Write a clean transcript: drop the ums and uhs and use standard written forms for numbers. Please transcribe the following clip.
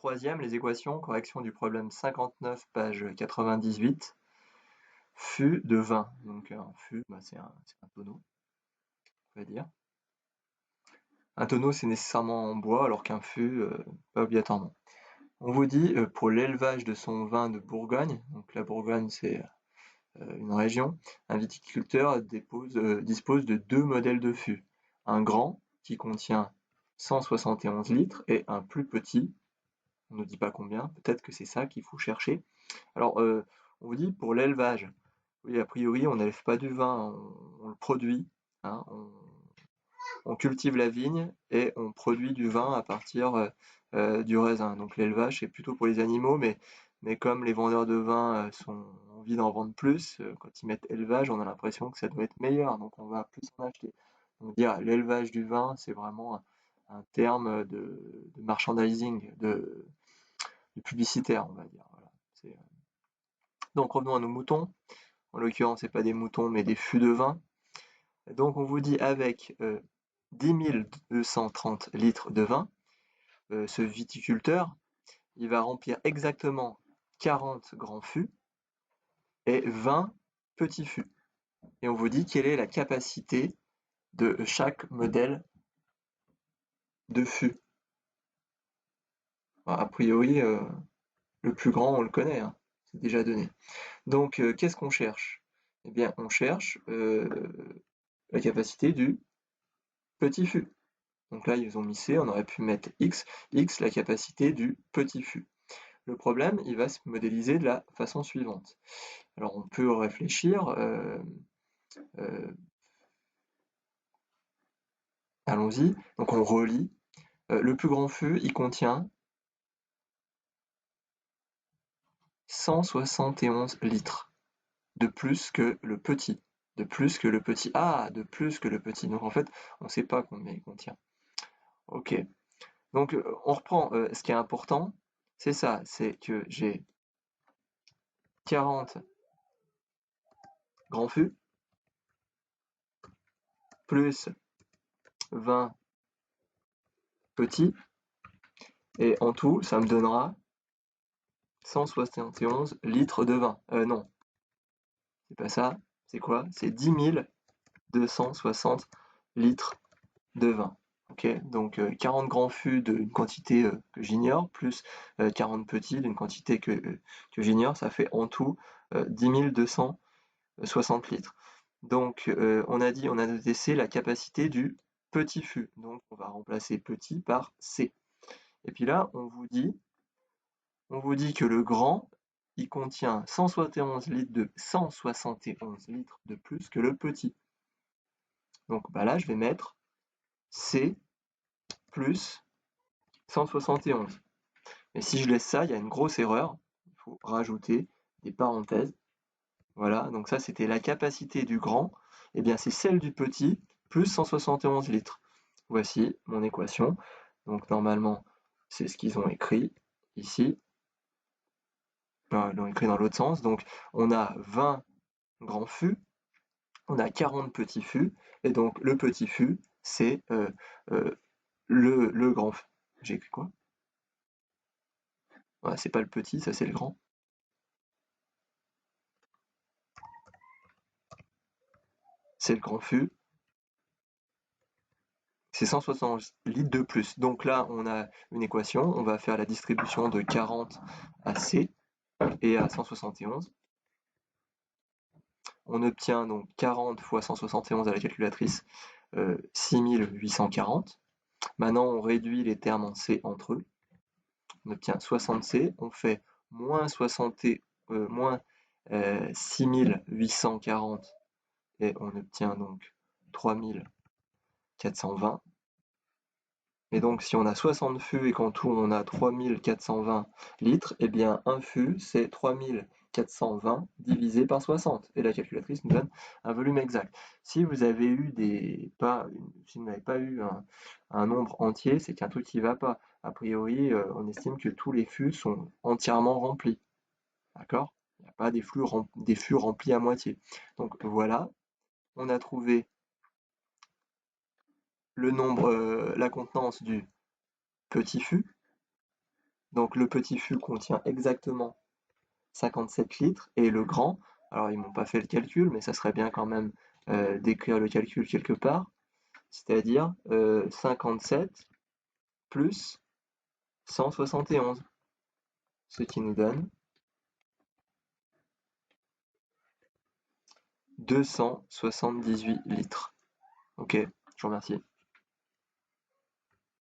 Troisième, les équations, correction du problème 59, page 98. Fût de vin. Donc un fût, c'est un tonneau, on va dire. Un tonneau, c'est nécessairement en bois, alors qu'un fût, pas obligatoirement. On vous dit, pour l'élevage de son vin de Bourgogne, donc la Bourgogne, c'est une région, un viticulteur dispose de deux modèles de fûts. Un grand, qui contient 171 litres, et un plus petit, on ne dit pas combien, peut-être que c'est ça qu'il faut chercher. Alors, on vous dit pour l'élevage, oui, a priori, on n'élève pas du vin, on le produit, hein, on cultive la vigne et on produit du vin à partir du raisin. Donc l'élevage, c'est plutôt pour les animaux, mais comme les vendeurs de vin ont envie d'en vendre plus, quand ils mettent élevage, on a l'impression que ça doit être meilleur, donc on va plus en acheter. Donc dire l'élevage du vin, c'est vraiment un terme de merchandising, de publicitaire, on va dire. Voilà. Donc revenons à nos moutons. En l'occurrence, c'est pas des moutons, mais des fûts de vin. Donc on vous dit avec 10 230 litres de vin, ce viticulteur, il va remplir exactement 40 grands fûts et 20 petits fûts. Et on vous dit quelle est la capacité de chaque modèle de fût. A priori, le plus grand, on le connaît, hein, c'est déjà donné. Donc, qu'est-ce qu'on cherche? Eh bien, on cherche la capacité du petit fût. Donc là, ils ont mis C, on aurait pu mettre X. X, la capacité du petit fût. Le problème, il va se modéliser de la façon suivante. Alors, on peut réfléchir. Allons-y. Donc, on relie. Le plus grand fût, il contient 171 litres de plus que le petit. De plus que le petit. Ah, de plus que le petit. Donc, en fait, on ne sait pas combien il contient. Ok. Donc, on reprend. Ce qui est important, c'est ça. C'est que j'ai 40 grands fûts plus 20 petits, et en tout, ça me donnera 171 litres de vin. Non, c'est pas ça. C'est quoi? C'est 10 260 litres de vin. Ok, donc 40 grands fûts d'une quantité que j'ignore, plus 40 petits d'une quantité que j'ignore, ça fait en tout 10 260 litres. Donc on a noté C, la capacité du petit fût. Donc on va remplacer petit par C. Et puis là, on vous dit que le grand, il contient 171 litres de plus que le petit. Donc là, je vais mettre C plus 171. Mais si je laisse ça, il y a une grosse erreur. Il faut rajouter des parenthèses. Voilà, donc ça, c'était la capacité du grand. Eh bien, c'est celle du petit plus 171 litres. Voici mon équation. Donc normalement, c'est ce qu'ils ont écrit ici. Ils l'ont écrit dans l'autre sens. Donc on a 20 grands fûts, on a 40 petits fûts, et donc le petit fût, c'est le grand fût. J'ai écrit quoi? Ouais, c'est pas le petit, ça c'est le grand. C'est le grand fût. C'est 160 litres de plus. Donc là, on a une équation. On va faire la distribution de 40 à C et à 171. On obtient donc 40 fois 171 à la calculatrice, 6840. Maintenant, on réduit les termes en C entre eux. On obtient 60C. On fait moins 6840 et on obtient donc 3420. Et donc, si on a 60 fûts et qu'en tout on a 3420 litres, eh bien, un fût, c'est 3420 divisé par 60. Et la calculatrice nous donne un volume exact. Si vous avez eu si vous n'avez pas eu un nombre entier, c'est qu'un truc qui ne va pas. A priori, on estime que tous les fûts sont entièrement remplis. D'accord? Il n'y a pas des fûts remplis à moitié. Donc voilà, on a trouvé le nombre, la contenance du petit fût, Donc le petit fût contient exactement 57 litres et le grand, alors ils m'ont pas fait le calcul, mais ça serait bien quand même d'écrire le calcul quelque part, c'est-à-dire 57 plus 171, ce qui nous donne 278 litres. Ok, je vous remercie.